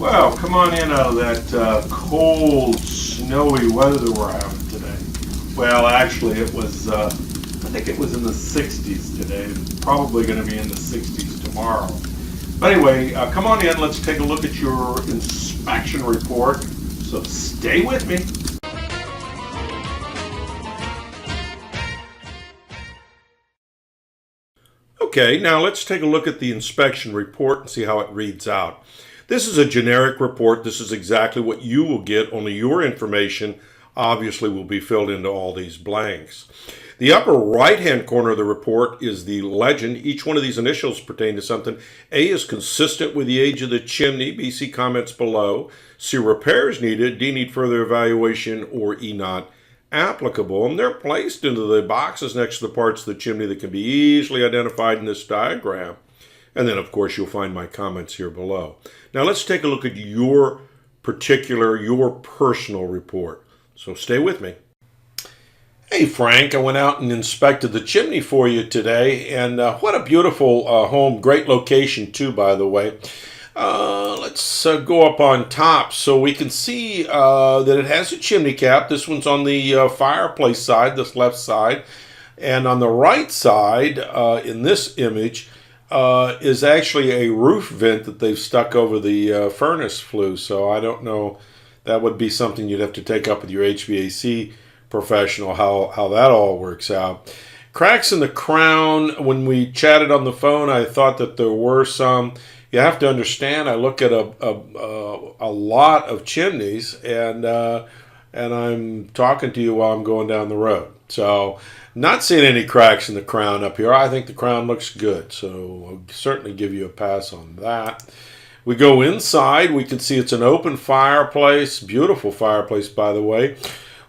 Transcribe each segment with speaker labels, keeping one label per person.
Speaker 1: Well, come on in out of that cold, snowy weather that we're having today. Well, actually, I think it was in the 60s today. Probably going to be in the 60s tomorrow. But anyway, come on in. Let's take a look at your inspection report. So stay with me. Okay, now let's take a look at the inspection report and see how it reads out. This is a generic report. This is exactly what you will get, only your information obviously will be filled into all these blanks. The upper right-hand corner of the report is the legend. Each one of these initials pertain to something. A is consistent with the age of the chimney. B, see comments below. C, repairs needed. D, need further evaluation. Or E, not applicable. And they're placed into the boxes next to the parts of the chimney that can be easily identified in this diagram. And then, of course, you'll find my comments here below. Now, let's take a look at your personal report. So stay with me. Hey, Frank, I went out and inspected the chimney for you today. And what a beautiful home. Great location, too, by the way. Let's go up on top so we can see that it has a chimney cap. This one's on the fireplace side, this left side. And on the right side, in this image, is actually a roof vent that they've stuck over the furnace flue. So I don't know, that would be something you'd have to take up with your HVAC professional, how that all works out. Cracks in the crown, when we chatted on the phone, I thought that there were some. You have to understand, I look at a lot of chimneys, and I'm talking to you while I'm going down the road. So, not seeing any cracks in the crown up here. I think the crown looks good, so I'll certainly give you a pass on that. We go inside. We can see it's an open fireplace, beautiful fireplace, by the way,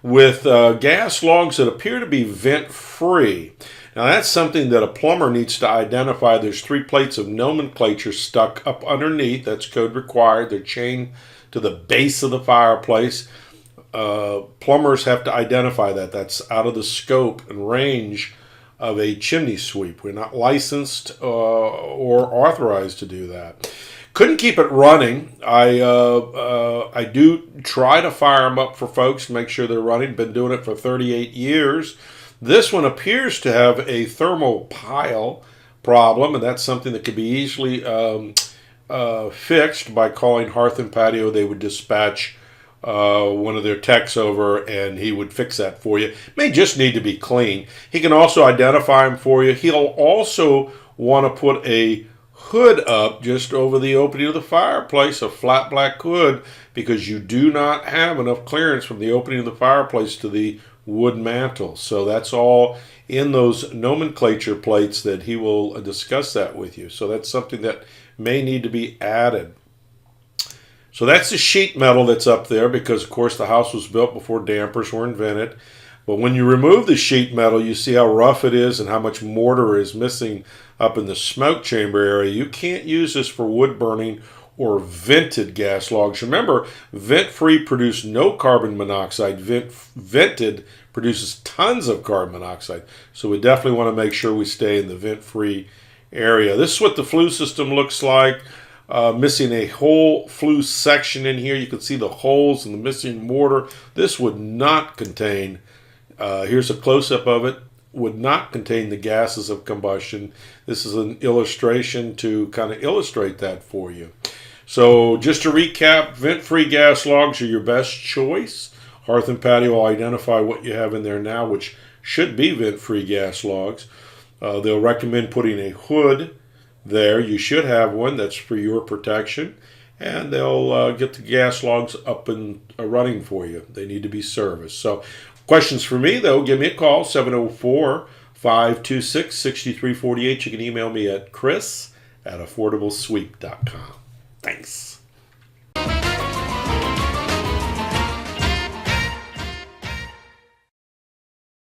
Speaker 1: with gas logs that appear to be vent-free. Now, that's something that a plumber needs to identify. There's 3 plates of nomenclature stuck up underneath. That's code required. They're chained to the base of the fireplace. Plumbers have to identify that. That's out of the scope and range of a chimney sweep. We're not licensed or authorized to do that. Couldn't keep it running. I do try to fire them up for folks to make sure they're running. Been doing it for 38 years. This one appears to have a thermal pile problem, and that's something that could be easily fixed by calling Hearth and Patio. They would dispatch one of their techs over, and he would fix that for you. May just need to be clean. He can also identify them for you. He'll also want to put a hood up just over the opening of the fireplace, a flat black hood, because you do not have enough clearance from the opening of the fireplace to the wood mantle. So that's all in those nomenclature plates that he will discuss that with you. So that's something that may need to be added. So that's the sheet metal that's up there because, of course, the house was built before dampers were invented. But when you remove the sheet metal, you see how rough it is and how much mortar is missing up in the smoke chamber area. You can't use this for wood burning or vented gas logs. Remember, vent-free produce no carbon monoxide. Vented produces tons of carbon monoxide. So we definitely want to make sure we stay in the vent-free area. This is what the flue system looks like. Missing a whole flue section in here. You can see the holes and the missing mortar. This would not contain, here's a close-up of it, would not contain the gases of combustion. This is an illustration to kind of illustrate that for you. So just to recap, vent-free gas logs are your best choice. Hearth and Patio will identify what you have in there now, which should be vent-free gas logs. They'll recommend putting a hood there. You should have one that's for your protection. And they'll get the gas logs up and running for you. They need to be serviced. So questions for me, though, give me a call, 704-526-6348. You can email me at chris@affordablesweep.com. Thanks.